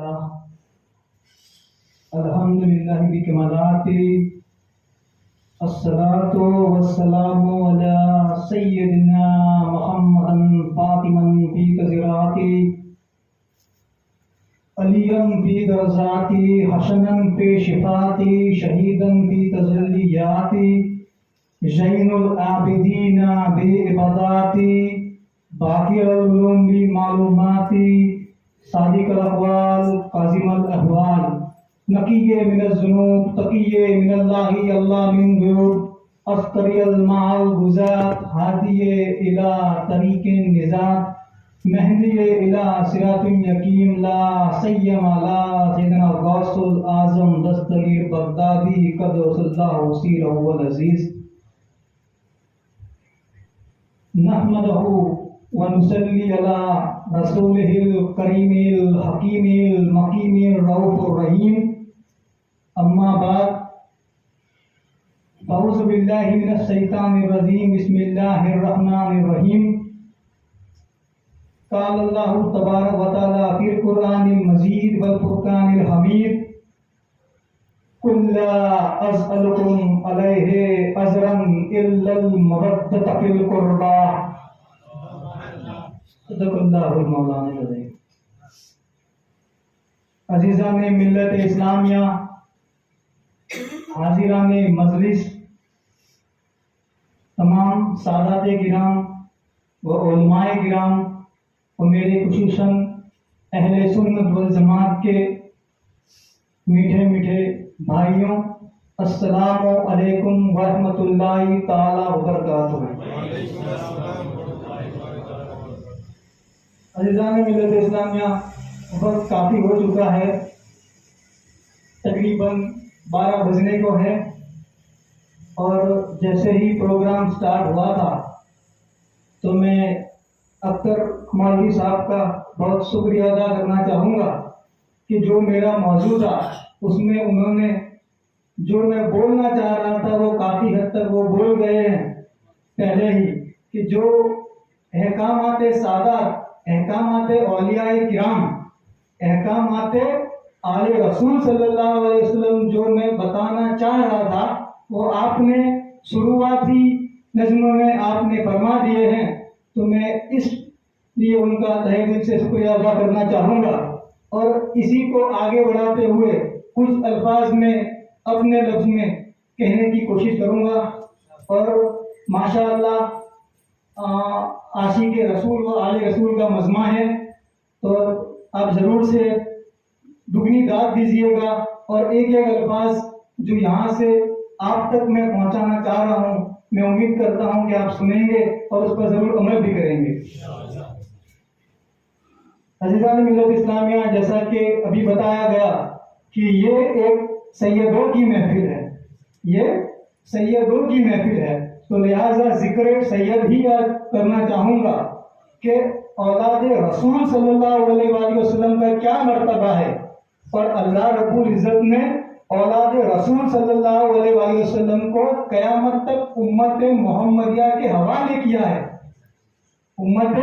لله الحمد لله بكمالاته الصلاة والسلام على سيدنا محمد فاطما في كزراته عليا في درجاته حسنا في شفاته شهيدا في تجلياته زين العابدين بعباداته باقي العلوم بمعلوماته صادق الاقوال قاسم الاحوال نقي من الذنوب تقي من الله الله من غيور أسقري المع الغزاة هادي إلى طريق النجاة مهدي إلى صراط يقيم لا سيما لا سيدنا غوث الأعظم دستگیر بغدادی قدس الله سیرہ العزیز نحمده ونصلي على رسوله الكريم الحكيم المقيم الرؤوف الرحيم اما بعد اعوذ بالله من الشيطان الرجيم بسم الله الرحمن الرحيم قال الله تبارك وتعالى في القرآن المجيد والفرقان الحميد قل لا أسألكم عليه أجرا إلا المودة في القربى صدق اللہ مولانا العظیم۔ عزیزان ملت اسلامیہ، حاضران مجلس، تمام سادات گرام و علماء گرام و میرے خصوصاً اہل سنت والجماعت کے میٹھے میٹھے بھائیوں، السلام علیکم ورحمۃ اللہ تعالی وبرکاتہ۔ عزیزان ملت اسلامیہ، وقت کافی ہو چکا ہے، تقریباً 12 بجنے کو ہے، اور جیسے ہی پروگرام سٹارٹ ہوا تھا تو میں اختر مولوی صاحب کا بہت شکریہ ادا کرنا چاہوں گا کہ جو میرا موضوع تھا اس میں انہوں نے جو میں بولنا چاہ رہا تھا وہ کافی حد تک وہ بول گئے ہیں پہلے ہی، کہ جو احکامات سادات، احکامات اولیاء کرام، احکامات آل رسول صلی اللہ علیہ وسلم جو میں بتانا چاہ رہا تھا وہ آپ نے شروعاتی نظموں میں آپ نے فرما دیے ہیں، تو میں اس لیے ان کا تہہ دل سے شکریہ ادا کرنا چاہوں گا، اور اسی کو آگے بڑھاتے ہوئے کچھ الفاظ میں اپنے لفظ میں کہنے کی کوشش کروں گا۔ اور ماشاءاللہ عاشق رسول و آل رسول کا مجمع ہے، تو آپ ضرور سے دگنی داد دیجیے گا، اور ایک ایک الفاظ جو یہاں سے آپ تک میں پہنچانا چاہ رہا ہوں میں امید کرتا ہوں کہ آپ سنیں گے اور اس پر ضرور عمل بھی کریں گے۔ عزیزان ملت اسلامیہ، جیسا کہ ابھی بتایا گیا کہ یہ ایک سیدوں کی محفل ہے، یہ سیدوں کی محفل ہے، تو لہٰذا ذکر سید ہی آج کرنا چاہوں گا کہ اولاد رسول صلی اللہ علیہ وآلہ وسلم کا کیا مرتبہ ہے، اور اللہ رب العزت نے اولاد رسول صلی اللہ علیہ وآلہ وسلم کو قیامت تک امت محمدیہ کے حوالے کیا ہے، امت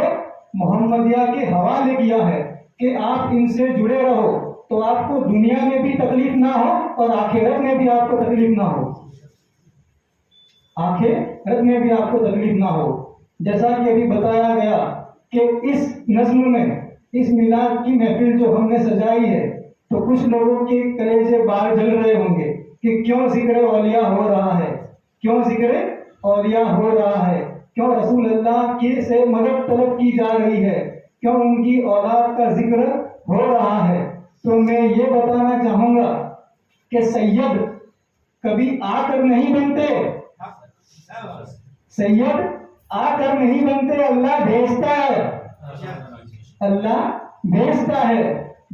محمدیہ کے حوالے کیا ہے کہ آپ ان سے جڑے رہو تو آپ کو دنیا میں بھی تکلیف نہ ہو اور آخرت میں بھی آپ کو تکلیف نہ ہو، آخرت میں بھی آپ کو تکلیف نہ ہو۔ جیسا کہ ابھی بتایا گیا کہ اس نظم میں، اس میلاد کی محفل جو ہم نے سجائی ہے، تو کچھ لوگوں کے کلیجے باہر جل رہے ہوں گے کہ کیوں ذکر اولیاء ہو رہا ہے، کیوں ذکر اولیاء ہو رہا ہے، کیوں رسول اللہ کی سے مدد طلب کی جا رہی ہے، کیوں ان کی اولاد کا ذکر ہو رہا ہے۔ تو میں یہ بتانا چاہوں گا کہ سید کبھی آ کر نہیں بنتے، سید آ کر نہیں بنتے، اللہ بھیجتا ہے، اللہ بھیجتا ہے۔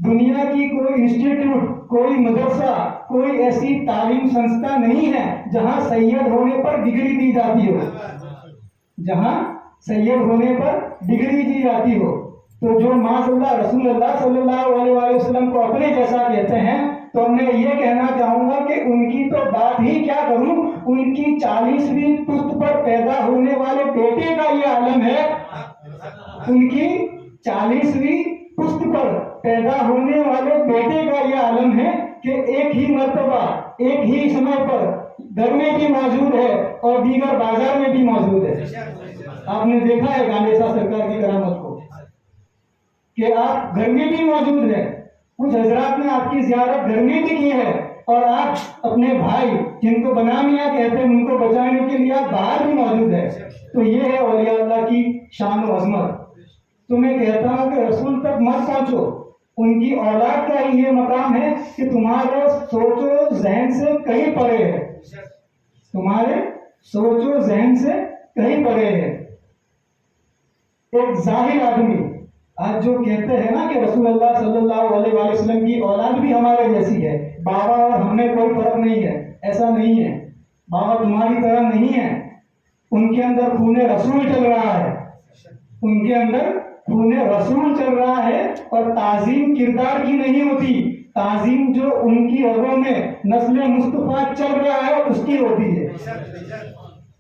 دنیا کی کوئی انسٹیٹیوٹ، کوئی مدرسہ، کوئی ایسی تعلیم سنستھا نہیں ہے جہاں سید ہونے پر ڈگری دی جاتی ہو، جہاں سید ہونے پر ڈگری دی جاتی ہو۔ تو جو معاذ اللہ رسول اللہ صلی اللہ علیہ وآلہ وسلم کو اپنے جیسا کہتے ہیں، تو میں یہ کہنا چاہوں گا کہ ان کی تو بات ہی کیا کروں، ان کی 40ویں پشت پر پیدا ہونے والے بیٹے کا یہ عالم ہے، ان کی 40ویں پشت پر پیدا ہونے والے بیٹے کا یہ عالم ہے کہ ایک ہی مرتبہ ایک ہی سمے پر گھر میں بھی موجود ہے اور دیگر بازار میں بھی موجود ہے. آپ نے دیکھا ہے گاندھی صاحب سرکار کی کرامت کو کہ آپ گھر میں بھی موجود ہے. کچھ حضرات نے آپ کی زیارت گھر میں بھی کی ہے اور آپ اپنے بھائی جن کو بنا میاں کہتے ہیں ان کو بچانے کے لیے آپ باہر بھی موجود ہے. تو یہ ہے اولیاء اللہ کی شان و عظمت. تو میں کہتا ہوں کہ رسول تک مت پہنچو، ان کی اولاد کا ہی یہ مقام ہے کہ تمہارے سوچ و ذہن سے کہیں پرے ہے، تمہارے سوچ و ذہن سے کہیں پرے ہے. ایک ظاہر آدمی آج جو کہتے ہیں نا کہ رسول اللہ صلی اللہ علیہ وآلہ وسلم کی اولاد بھی ہمارے جیسی ہے، بابا اور ہم میں کوئی فرق نہیں ہے، ایسا نہیں ہے. بابا تمہاری طرح نہیں ہے، ان کے اندر خون رسول چل رہا ہے، ان کے اندر خون رسول چل رہا ہے. اور تعظیم کردار کی نہیں ہوتی، تعظیم جو ان کی رگوں میں نسل مصطفیٰ چل رہا ہے اس کی ہوتی ہے،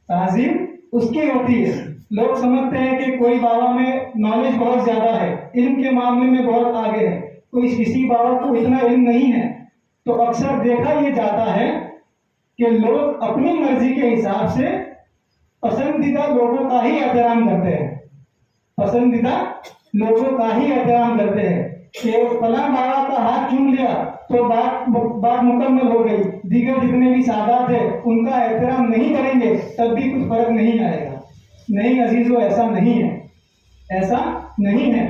تعظیم اس کی ہوتی ہے. لوگ سمجھتے ہیں کہ کوئی بابا میں نالج بہت زیادہ ہے، علم کے معاملے میں بہت آگے ہے، کسی بابا کو اتنا علم نہیں ہے. تو اکثر دیکھا یہ جاتا ہے کہ لوگ اپنی مرضی کے حساب سے پسندیدہ لوگوں کا ہی احترام کرتے ہیں، پسندیدہ لوگوں کا ہی احترام کرتے ہیں کہ فلاں بابا کا ہاتھ چوم لیا تو بات مکمل ہو گئی، دیگر جتنے بھی سادات ہیں ان کا احترام نہیں کریں گے تب بھی کچھ فرق نہیں آئے گا. نہیں عزیزو، ایسا نہیں ہے، ایسا نہیں ہے.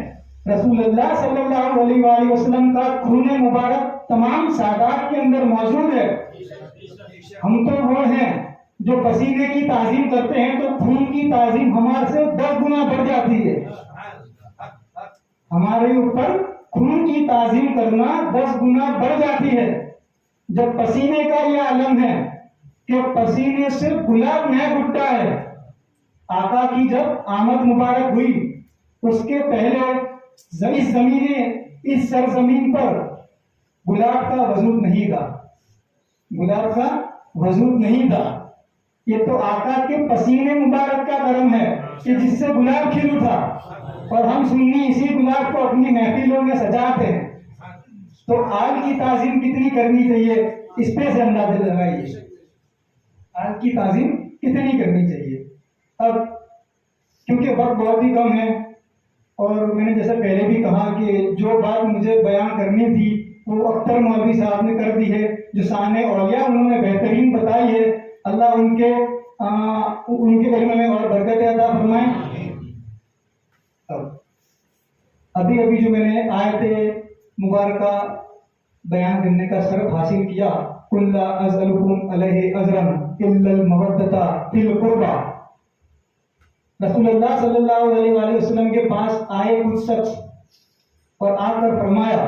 رسول اللہ صلی اللہ علیہ وآلہ وسلم کا خون مبارک تمام سادات کے اندر موجود ہے. ہم تو وہ ہیں جو پسینے کی تعظیم کرتے ہیں تو خون کی تعظیم ہمارے سے 10 گنا بڑھ جاتی ہے. ہمارے اوپر خون کی تعظیم کرنا 10 گنا بڑھ جاتی ہے. جب پسینے کا یہ عالم ہے کہ پسینے سے گلاب مہک اٹھتا ہے. آقا کی جب آمد مبارک ہوئی اس کے پہلے اس سرزمین پر گلاب کا وجود نہیں تھا، گلاب کا وجود نہیں تھا. یہ تو آقا کے پسینے مبارک کا کرم ہے کہ جس سے گلاب کھل اٹھا، اور ہم سنی اسی گلاب کو اپنی محفلوں میں سجاتے ہیں. تو آج کی تعظیم کتنی کرنی چاہیے اس پہ سے اندازہ لگائیے، آج کی تعظیم کتنی کرنی چاہیے. اب کیونکہ وقت بہت ہی کم ہے اور میں نے جیسا پہلے بھی کہا کہ جو بات مجھے بیان کرنی تھی وہ اختر مولوی صاحب نے کر دی ہے، جو شان اولیاء انہوں نے بہترین بتائی ہے. اللہ ان کے علم میں اور برکت عطا فرمائے. ابھی جو میں نے آیت مبارکہ بیان کرنے کا شرف حاصل کیا، قُلْ لَا أَسْأَلُكُمْ عَلَيْهِ أَجْرًا إِلَّا الْمَوَدَّةَ فِي الْقُرْبَى. رسول اللہ صلی اللہ علیہ وآلہ وسلم کے پاس آئے کچھ شخص اور آ کر فرمایا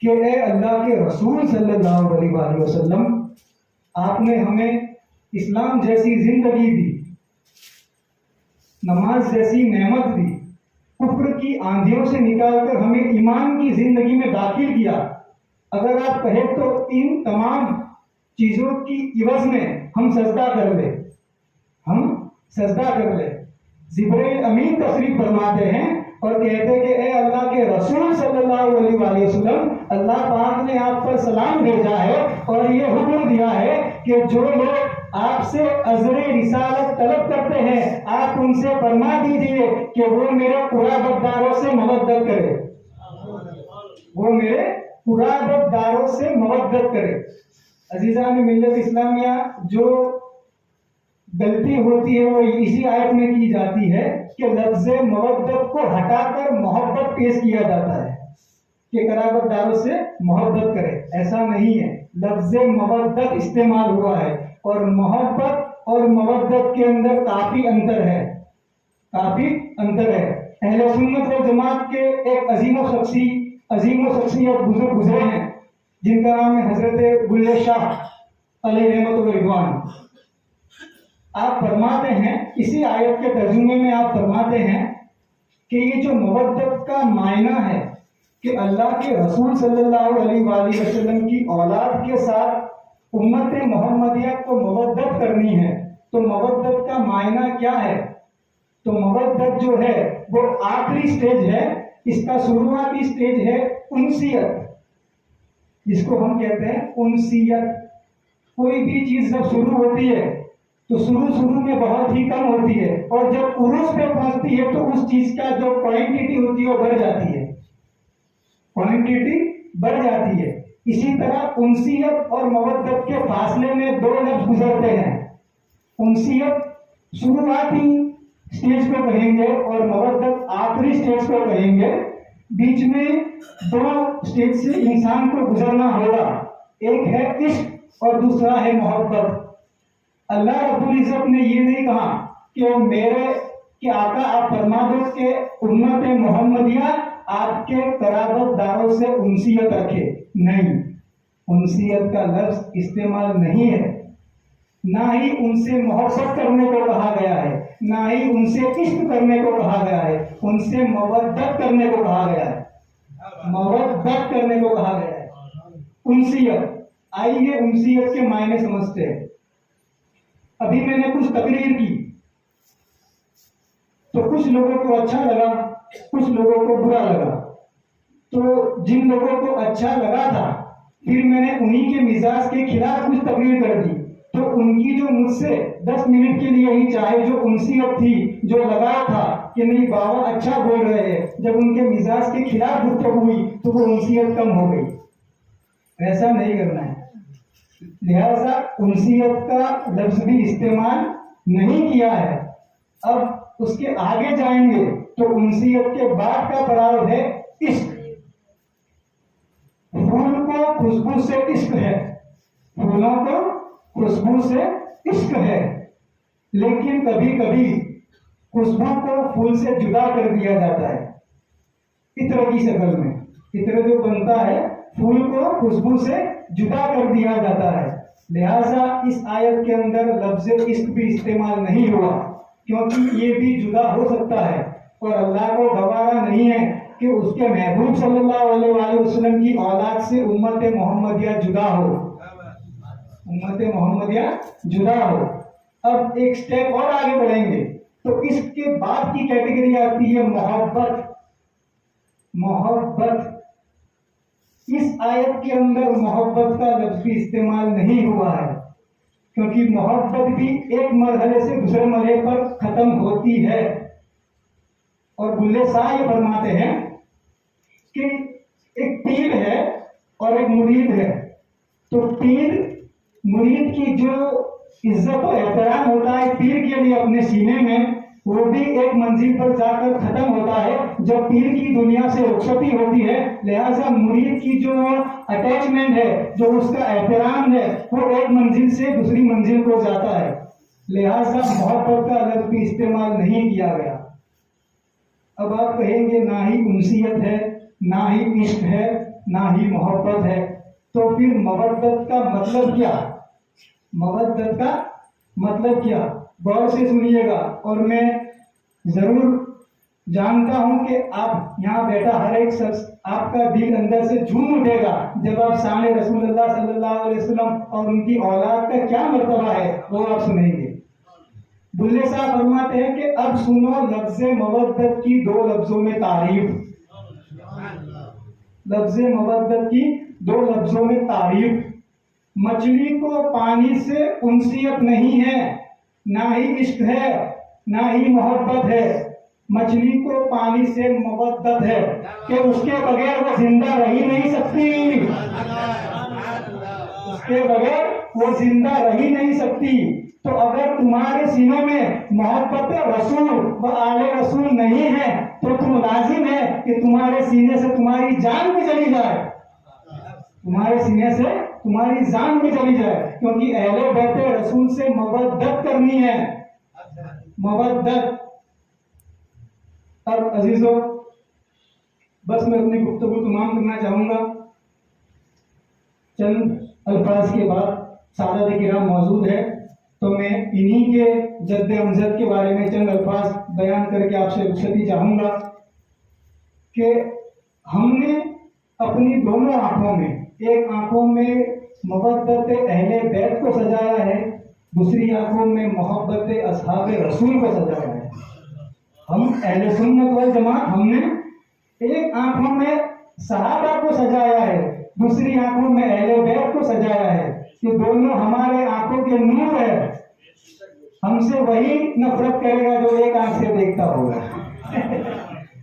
کہ اے اللہ کے رسول صلی اللہ علیہ وآلہ وسلم، آپ نے ہمیں اسلام جیسی زندگی دی، نماز جیسی نعمت دی، کفر کی آندھیوں سے نکال کر ہمیں ایمان کی زندگی میں داخل کیا. اگر آپ کہیں تو ان تمام چیزوں کی عوض میں ہم سجدہ کر لیں، ہم سجدہ کر لیں. جبرائیل امین تشریف فرماتے ہیں اور کہتے کہ اے اللہ کے رسول صلی اللہ علیہ وآلہ وسلم، اللہ پاک نے آپ پر سلام بھیجا ہے اور یہ حکم دیا ہے کہ جو لوگ آپ سے اجر رسالت طلب کرتے ہیں آپ ان سے فرما دیجئے کہ وہ میرے قرابت داروں سے مودت کرے، وہ میرے قرابت داروں سے مودت کرے. عزیزان ملت اسلامیہ، جو غلطی ہوتی ہے وہ اسی آیت میں کی جاتی ہے کہ لفظ مودت کو ہٹا کر محبت پیش کیا جاتا ہے کہ قرابت داروں سے محبت کرے. ایسا نہیں ہے، لفظ مودت استعمال ہوا ہے اور محبت اور مودت کے اندر کافی انتر ہے، کافی انتر ہے. اہل سنت و جماعت کے ایک عظیم و شخصیت بزرگ گزرے ہیں جن کا نام ہے حضرت بلے شاہ علیہ رحمت و رضوان. آپ فرماتے ہیں اسی آیت کے ترجمے میں، آپ فرماتے ہیں کہ یہ جو مودت کا معنی ہے کہ اللہ کے رسول صلی اللہ علیہ وآلہ وسلم کی اولاد کے ساتھ امت محمدیہ کو مودت کرنی ہے، تو مودت کا معنی کیا ہے؟ تو مودت جو ہے وہ آخری سٹیج ہے اس کا شروعاتی سٹیج ہے انسیت، جس کو ہم کہتے ہیں انسیت۔ کوئی بھی چیز جب شروع ہوتی ہے تو شروع میں بہت ہی کم ہوتی ہے، اور جب عروج پہ پہنچتی ہے تو اس چیز کا جو کوانٹٹی ہوتی ہے وہ بڑھ جاتی ہے، کوانٹٹی بڑھ جاتی ہے۔ اسی طرح انسیت اور مودت کے فاصلے میں دو لفظ گزرتے ہیں۔ انسیت شروعاتی سٹیج کو کہیں گے اور مودت آخری سٹیج کو کہیں گے۔ بیچ میں دو سٹیج سے انسان کو گزرنا ہوگا، ایک ہے عشق اور دوسرا ہے محبت۔ اللہ رب العزت نے یہ نہیں کہا کہ آقا آپ فرما دو کہ امت محمدیہ آپ کے قرابت داروں سے انسیت رکھے، نہیں، انسیت کا لفظ استعمال نہیں ہے، نہ ہی ان سے محبت کرنے کو کہا گیا ہے، نہ ہی ان سے عشق کرنے کو کہا گیا ہے، ان سے مودت کرنے کو کہا گیا ہے، مودت کرنے کو کہا گیا ہے۔ انسیت، آئیے انسیت کے معنی سمجھتے ہیں۔ ابھی میں نے کچھ تقریر کی تو کچھ لوگوں کو اچھا لگا، کچھ لوگوں کو برا لگا۔ تو جن لوگوں کو اچھا لگا تھا پھر میں نے انہی کے مزاج کے خلاف کچھ تقریر کر دی، تو ان کی جو مجھ سے 10 منٹ کے لیے ہی چاہے جو انسیت تھی، جو لگا تھا کہ نہیں بابا اچھا بول رہے ہیں، جب ان کے مزاج کے خلاف گفتگو ہوئی تو وہ انسیت کم ہو گئی۔ ایسا نہیں کرنا ہے، لہذا انسیت کا لفظ بھی استعمال نہیں کیا ہے۔ اب اس کے آگے جائیں گے تو انسیت کے بعد کا پڑاؤ ہے عشق۔ پھول کو خوشبو سے عشق ہے، پھولوں کو خوشبو سے عشق ہے، لیکن کبھی کبھی خوشبو کو پھول سے جدا کر دیا جاتا ہے عطر کی شکل میں۔ عطر جو بنتا ہے پھول کو خوشبو سے جدا کر دیا جاتا ہے، لہذا اس آیت کے اندر لفظ عشق بھی استعمال نہیں ہوا، کیونکہ یہ بھی جدا ہو سکتا ہے، اور اللہ کو گوارا نہیں ہے کہ اس کے محبوب صلی اللہ علیہ وآلہ وسلم کی اولاد سے امت محمدیہ جدا ہو، امت محمدیہ جدا ہو۔ اب ایک سٹیپ اور آگے بڑھیں گے تو اس کے بعد کی کیٹیگری آتی ہے محبت۔ محبت، اس آیت کے اندر محبت کا لفظ بھی استعمال نہیں ہوا ہے، کیونکہ محبت بھی ایک مرحلے سے دوسرے مرحلے پر ختم ہوتی ہے۔ اور بلے شاہ یہ فرماتے ہیں کہ ایک پیر ہے اور ایک مرید ہے، تو پیر مرید کی جو عزت و احترام ہوتا ہے پیر کے لیے اپنے سینے میں، وہ بھی ایک منزل پر جا کر ختم ہوتا ہے جب پیر کی دنیا سے رخصتی ہوتی ہے، لہذا مرید کی جو اٹیچمنٹ ہے، جو اس کا احترام ہے، وہ ایک منزل سے دوسری منزل کو جاتا ہے، لہذا محبت کا لفظ بھی استعمال نہیں کیا گیا۔ اب آپ کہیں گے نہ ہی انسیت ہے، نہ ہی عشق ہے، نہ ہی محبت ہے، تو پھر مودت کا مطلب کیا؟ مودت کا مطلب کیا؟ غور سے سنیے گا، اور میں ضرور جانتا ہوں کہ آپ یہاں بیٹھا ہر ایک شخص آپ کا دل اندر سے جھوم اٹھے گا جب آپ شان رسول اللہ صلی اللہ علیہ وسلم اور ان کی اولاد کا کیا مرتبہ ہے وہ آپ سنیں گے۔ بلے صاحب فرماتے ہیں کہ اب سنو لفظ مودت کی دو لفظوں میں تعریف، لفظ مودت کی دو لفظوں میں تعریف۔ مچھلی کو پانی سے انسیت نہیں ہے، نہ ہی عشق ہے، نہ ہی محبت ہے، مچھلی کو پانی سے مودت ہے کہ اس کے بغیر وہ زندہ رہ ہی نہیں سکتی، اس کے بغیر وہ زندہ رہ ہی نہیں سکتی۔ تو اگر تمہارے سینے میں محبت رسول و آل رسول نہیں ہے تو تم لازم ہے کہ تمہارے سینے سے تمہاری جان بھی چلی جائے، تمہارے سینے سے تمہاری جان بھی چلی جائے، کیونکہ اہل بیت رسول سے مودت کرنی ہے، مودت۔ اب عزیزو، بس میں اپنی گفتگو تمام کرنا چاہوں گا۔ چند الفاظ کے بعد سادات کرام موجود ہے، تو میں انہی کے جد امجد کے بارے میں چند الفاظ بیان کر کے آپ سے رخصتی چاہوں گا کہ ہم نے اپنی دونوں آنکھوں میں، ایک آنکھوں میں محبت اہل بیت کو سجایا ہے، دوسری آنکھوں میں محبت اصحاب رسول کو سجایا ہے۔ ہم اہل سنت والجماعت، ہم نے ایک آنکھوں میں صحابہ کو سجایا ہے، دوسری آنکھوں میں اہل بیت کو سجایا ہے، کہ دونوں ہمارے آنکھوں کے نور ہے، ہم سے وہی نفرت کرے گا جو ایک آنکھ سے دیکھتا ہوگا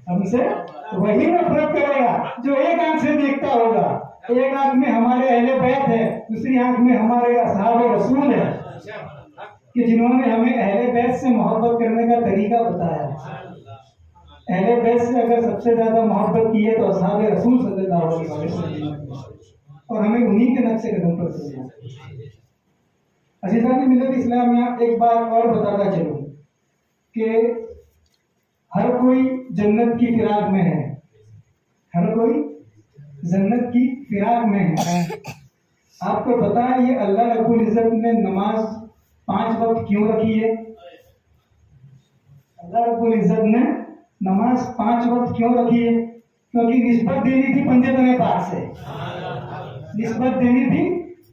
ہم سے وہی نفرت کرے گا جو ایک آنکھ سے دیکھتا ہوگا۔ ایک آنکھ میں ہمارے اہل بیت ہے، دوسری آنکھ میں ہمارے اصحاب رسول ہے، کہ جنہوں نے ہمیں اہل بیت سے محبت کرنے کا طریقہ بتایا۔ اہل بیت سے اگر سب سے زیادہ محبت کی ہے تو اصحاب رسول صلی اللہ علیہ وسلم، اور ہمیں انہی کے نقش قدم پر چلنا ہے۔ عزیزان ملت اسلامیہ، ایک بات اور بتاتا چلوں کہ ہر کوئی جنت کی فراق میں ہے، ہر کوئی جنت کی فراق میں ہے۔ آپ کو پتا ہے یہ اللہ رب العزت نے نماز 5 وقت کیوں رکھی ہے؟ اللہ رب العزت نے نماز 5 وقت کیوں رکھی ہے؟ کیونکہ نسبت دینی تھی پنجتن پاک سے، نسبت دینی تھی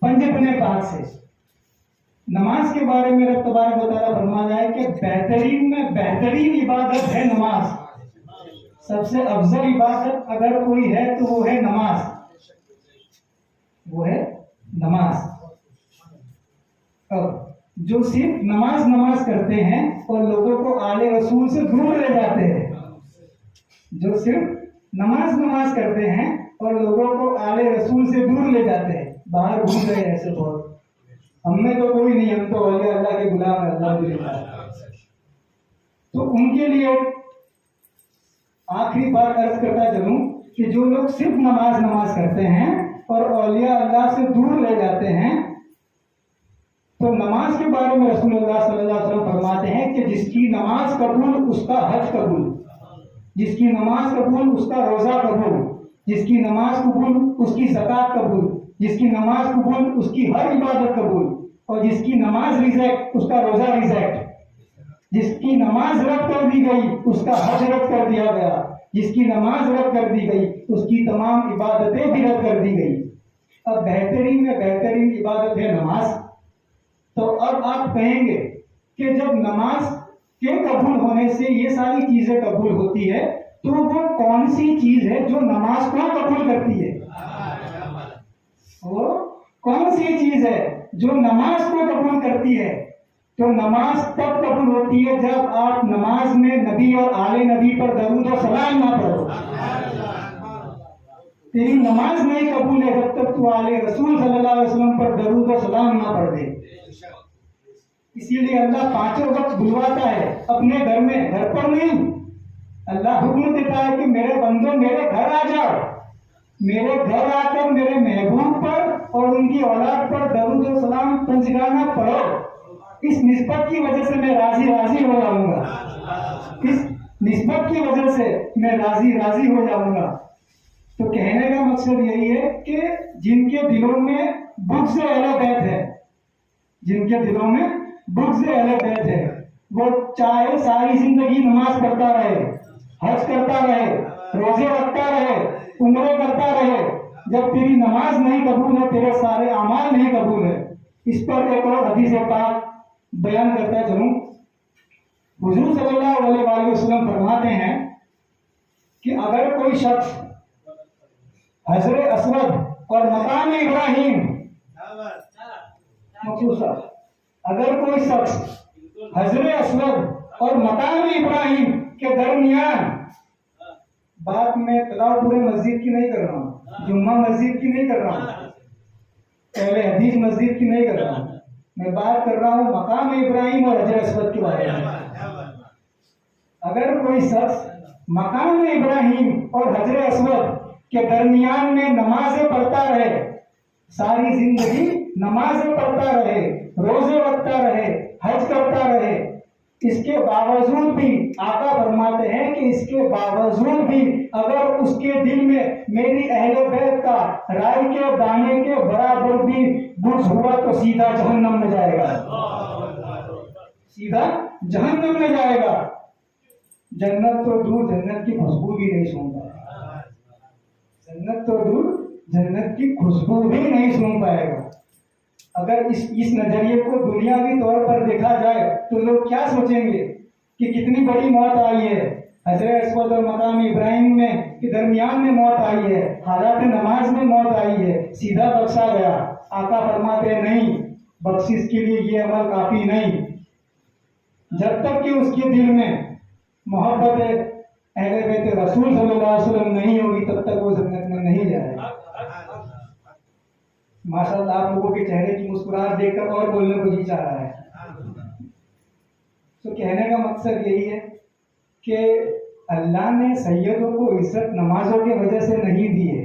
پنجتن پاک سے۔ نماز کے بارے میں رب تبارک و تعالیٰ فرمایا ہے کہ بہترین میں بہترین عبادت ہے نماز، سب سے افضل عبادت اگر کوئی ہے تو وہ ہے نماز، وہ ہے نماز۔ اور جو صرف نماز کرتے ہیں اور لوگوں کو آل رسول سے دور لے جاتے ہیں، جو صرف نماز کرتے ہیں اور لوگوں کو آل رسول سے دور لے جاتے ہیں، باہر گھوم رہے ہیں ایسے بہت، ہم میں تو کوئی نہیں، ہم تو اولیاء اللہ کے غلام ہیں الحمدللہ۔ تو ان کے لیے آخری بات عرض کرتا چلوں کہ جو لوگ صرف نماز کرتے ہیں اور اولیاء اللہ سے دور لے جاتے ہیں، تو نماز کے بارے میں رسول اللہ صلی اللہ علیہ وسلم فرماتے ہیں کہ جس کی نماز قبول اس کا حج قبول، جس کی نماز قبول اس کا روزہ قبول، جس کی نماز قبول اس کی زکات قبول، جس کی نماز قبول اس کی ہر عبادت قبول، اور جس کی نماز ریزیکٹ اس کا روزہ ریزیکٹ، جس کی نماز رد کر دی گئی اس کا حج رد کر دیا گیا، جس کی نماز رد کر دی گئی اس کی تمام عبادتیں بھی رد کر دی گئی۔ اب بہترین میں بہترین عبادت ہے نماز۔ تو اب آپ کہیں گے کہ جب نماز کے قبول ہونے سے یہ ساری چیزیں قبول ہوتی ہے تو وہ کون سی چیز ہے جو نماز کو قبول کرتی ہے؟ وہ کون سی چیز ہے جو نماز کو قبول کرتی ہے؟ تو نماز تب قبول ہوتی ہے جب آپ نماز میں نبی اور آل نبی پر درود و سلام نہ پڑھو۔ تیری نماز نہیں قبول ہے جب تک تو آل رسول صلی اللہ علیہ وسلم پر درود و سلام نہ پڑھ دے۔ اسی لیے اللہ 5 وقت بلواتا ہے اپنے گھر میں، گھر پر نہیں۔ اللہ حکم دیتا ہے کہ میرے بندوں میرے گھر آ جاؤ، میرے گھر آ کر میرے محبوب پر اور ان کی اولاد پر درود و سلام پنجگانہ پڑھو۔ اس نسبت کی وجہ سے میں راضی ہو جاؤں گا، اس نسبت کی وجہ سے میں راضی ہو جاؤں گا۔ تو کہنے کا مقصد یہی ہے کہ جن کے دلوں میں بغض اہل بیت ہے، جن کے دلوں میں بغض اہل بیت ہے، وہ چاہے ساری زندگی نماز پڑھتا رہے، حج کرتا رہے، روزے رکھتا رہے، عمرے کرتا رہے، جب تیری نماز نہیں قبول ہے تیرے سارے اعمال نہیں قبول ہے۔ اس پر ایک اور حدیث پاک بیان کرتا چلوں۔ حضور صلی اللہ علیہ وآلہ وسلم فرماتے ہیں کہ اگر کوئی شخص حجر اسود اور مقام ابراہیم مخصوصا، اگر کوئی شخص حجر اسود اور مقام ابراہیم کے درمیان، بات میں تلاوت پورے مسجد کی نہیں کر رہا ہوں، جمعہ مسجد کی نہیں کر رہا ہوں، پہلے حدیث مسجد کی نہیں کر رہا ہوں، میں بات کر رہا ہوں مقام ابراہیم اور حجر اسود کے بارے میں۔ اگر کوئی شخص مقام ابراہیم اور حجر اسود کے درمیان میں نمازیں پڑھتا رہے، ساری زندگی نمازیں پڑھتا رہے، روزے رکھتا رہے، حج کرتا رہے، اس کے باوجود بھی آقا فرماتے ہیں کہ اس کے باوجود بھی اگر اس کے دل میں میری اہل بیت کا رائی کے دانے کے برابر بھی بغض ہوا تو سیدھا جہنم میں جائے گا، سیدھا جہنم میں جائے گا۔ جنت تو دور، جنت کی خوشبو بھی نہیں سونگ پائے گا، جنت تو دور، جنت کی خوشبو بھی نہیں سونگ پائے گا۔ اگر اس نظریے کو دنیاوی طور پر دیکھا جائے تو لوگ کیا سوچیں گے کہ کتنی بڑی موت آئی ہے، حضرت اسود اور مقام ابراہیم میں کے درمیان میں موت آئی ہے، حالات نماز میں موت آئی ہے، سیدھا بخشا گیا۔ آقا فرماتے ہیں نہیں، بخشش کے لیے یہ عمل کافی نہیں، جب تک کہ اس کے دل میں محبت اہل بیت رسول صلی اللہ علیہ وسلم نہیں ہوگی تب تک وہ جنت میں نہیں جائے گا۔ ماشاء اللہ، آپ لوگوں کے چہرے کی مسکراہٹ دیکھ کر اور بولنے کو جی چاہ رہا ہے۔ تو کہنے کا مقصد یہی ہے کہ اللہ نے سیدوں کو عزت نمازوں کی وجہ سے نہیں دی ہے،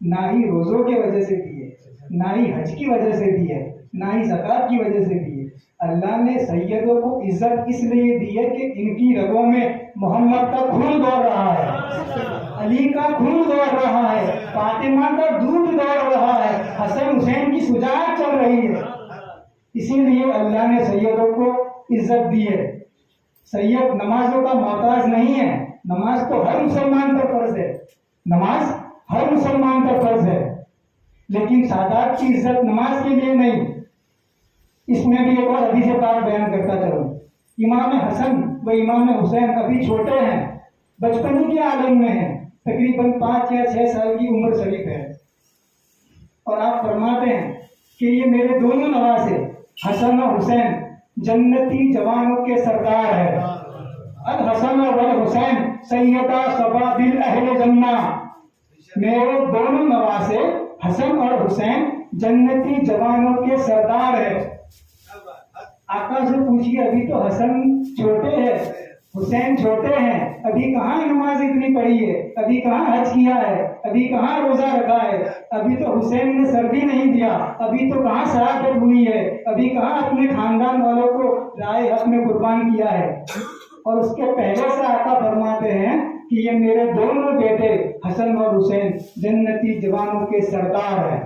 نہ ہی روزوں کی وجہ سے دی ہے، نہ ہی حج کی وجہ سے دی ہے، نہ ہی زکوٰۃ کی وجہ سے دی ہے۔ اللہ نے سیدوں کو عزت اس لیے دی ہے کہ ان کی رگوں میں محمد کا خون دوڑ رہا ہے، علی کا خون دوڑ رہا ہے، فاطمہ کا دودھ دوڑ رہا ہے، حسن حسین کی شجاعت چل رہی ہے، اسی لیے اللہ نے سیدوں کو عزت دی ہے۔ سید نمازوں کا محتاج نہیں ہے، نماز تو ہر مسلمان پر فرض ہے، نماز ہر مسلمان پر فرض ہے، لیکن سادات کی عزت نماز کے لیے نہیں۔ اس میں بھی ایک اور حدیث پاک بیان کرتا چلوں۔ امام حسن و امام حسین ابھی چھوٹے ہیں، بچپنی کے عالم میں ہیں، تقریباً 5 یا 6 سال کی عمر شریف ہے، اور آپ فرماتے ہیں کہ یہ میرے دونوں نواسے حسن اور حسین جنتی جوانوں کے سردار ہے۔ الحسن والحسین سیدا شبابل اہل جنہ، میرے دونوں نواسے حسن اور حسین جنتی جوانوں کے سردار ہے۔ آقا سے پوچھیے، ابھی تو حسن چھوٹے ہیں، حسین چھوٹے ہیں، ابھی کہاں نماز اتنی پڑھی ہے، ابھی کہاں حج کیا ہے، ابھی کہاں روزہ رکھا ہے، ابھی تو حسین نے سر بھی نہیں دیا، ابھی تو کہاں شہادت ہوئی ہے، ابھی کہاں اپنے خاندان والوں کو رائے حق میں قربان کیا ہے۔ اور اس کے پہلے سے آقا فرماتے ہیں کہ یہ میرے دونوں بیٹے حسن اور حسین جنتی جوانوں کے سردار ہیں،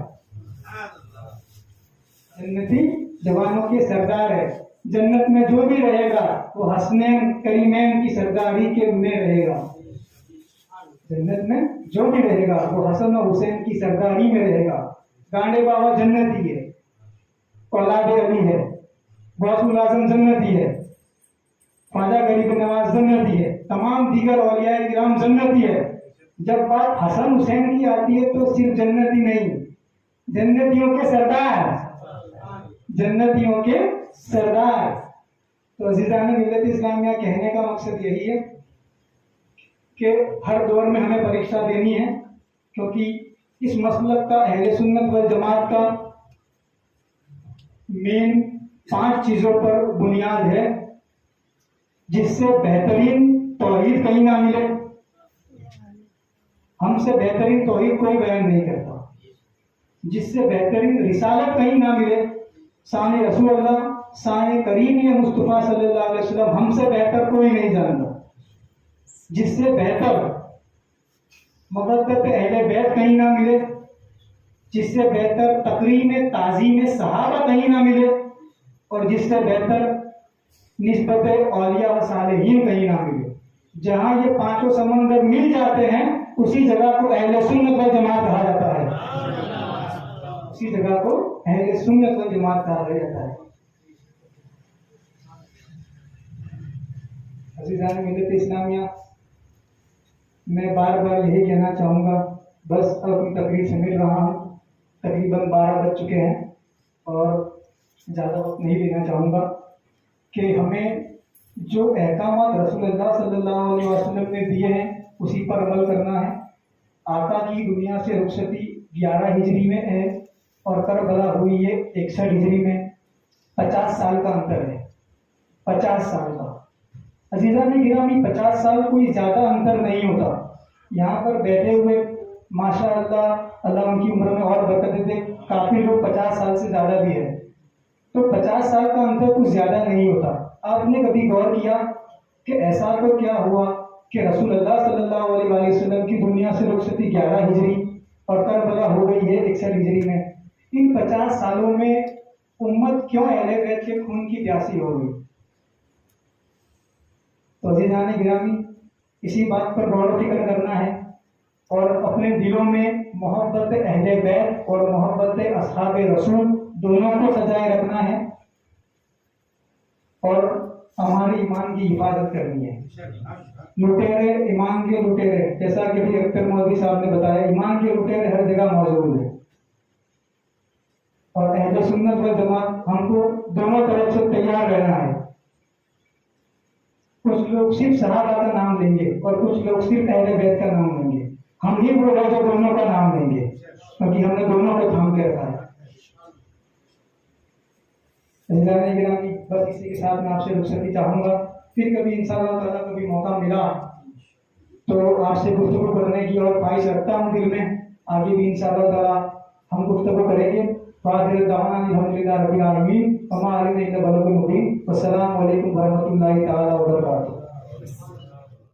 جنتی جوانوں کے سردار ہے۔ جنت میں جو بھی رہے گا وہ حسنین کریمین کی سرداری کے میں رہے گا، جنت میں جو بھی رہے گا وہ حسن اور حسین کی سرداری میں رہے گا۔ گانڈے بابا جنتی ہے، اولاد علی ہے، غوث الاعظم جنتی ہے، خواجہ غریب نواز جنتی ہے، تمام دیگر اولیاء کرام جنتی ہے۔ جب بات حسن حسین کی آتی ہے تو صرف جنتی نہیں، جنتیوں کے سردار، جنتیوں کے سردار۔ تو عزیزان ملت اسلامیہ، کہنے کا مقصد یہی ہے کہ ہر دور میں ہمیں پریکشا دینی ہے، کیونکہ اس مسلک کا، اہل سنت والجماعت کا مین 5 چیزوں پر بنیاد ہے، جس سے بہترین توحید کہیں نہ ملے۔ ہم سے بہترین توحید کوئی بیان نہیں کرتا، جس سے بہترین رسالت کہیں نہ ملے۔ شان رسول اللہ، شان کریم مصطفیٰ صلی اللہ علیہ وسلم ہم سے بہتر کوئی نہیں جانتا، جس سے بہتر مقدس اہل بیت کہیں نہ ملے، جس سے بہتر تقریم تعظیم صحابہ کہیں نہ ملے، اور جس سے بہتر نسبت اولیاء و صالحین کہیں نہ ملے۔ جہاں یہ 5 سمندر مل جاتے ہیں اسی جگہ کو اہل سنت و جماعت کہا جاتا ہے، اسی جگہ کو اہل سنت و جماعت کہا جاتا ہے۔ عزیزان ملت اسلامیہ، میں بار بار یہی کہنا چاہوں گا، بس اب اپنی تقریر سمیٹ رہا ہوں، تقریباً 12 بج چکے ہیں اور زیادہ وقت نہیں لینا چاہوں گا، کہ ہمیں جو احکامات رسول اللہ صلی اللہ علیہ وسلم نے دیے ہیں اسی پر عمل کرنا ہے۔ آقا کی دنیا سے رخصتی 11 ہجری میں ہے اور کربلا ہوئی ہے 61 ہجری میں، 50 سال کا انتر ہے، 50 سال کا۔ عزیزان گرامی، 50 سال کوئی زیادہ انتر نہیں ہوتا۔ یہاں پر بیٹھے ہوئے ماشاء اللہ، اللہ ان کی عمر میں اور برکت دے، کافی لوگ 50 سال سے زیادہ بھی ہیں، تو 50 سال کا انتر کچھ زیادہ نہیں ہوتا۔ آپ نے کبھی غور کیا کہ ایسا تو کیا ہوا کہ رسول اللہ صلی اللہ علیہ وسلم کی دنیا سے رخصتی 11 ہجری اور کربلا ہو گئی ہے 61 ہجری میں؟ ان 50 سالوں میں امت کیوں اہل بیت کے خون کی پیاسی ہو گئی؟ تو عزیزان گرامی، اسی بات پر غور و فکر کرنا ہے اور اپنے دلوں میں محبت اہل بیت اور محبت اصحاب رسول دونوں کو سجائے رکھنا ہے، اور ہماری ایمان کی حفاظت کرنی ہے. لٹیرے ایمان کے لٹیرے، جیسا کہ بھی اختر مولوی صاحب نے بتایا، ایمان کے لٹیرے ہر جگہ موجود ہیں. اور اہل سنت و جماعت ہم کو دونوں طرف سے تیار رہنا ہے. کچھ لوگ صرف صحابہ کا نام لیں گے اور کچھ لوگ صرف اہل بیت کا نام لیں گے. ہم ہی وہ ہے جو دونوں کا نام لیں گے، کیونکہ ہم نے دونوں کو تھام کے رکھا ہے. گرامی، بس اسی کے ساتھ میں آپ سے رخصتی چاہوں گا. پھر کبھی انشاءاللہ تعالیٰ کبھی موقع ملا تو آپ سے گفتگو کرنے کی اور خواہش رکھتا ہوں دل میں. آگے بھی انشاءاللہ تعالیٰ ہم گفتگو کریں گے. فاضل دعوانا الحمدللہ رب العالمین وما علینا الا البلاغ المبین. والسلام علیکم ورحمۃ اللہ تعالیٰ وبرکاتہ.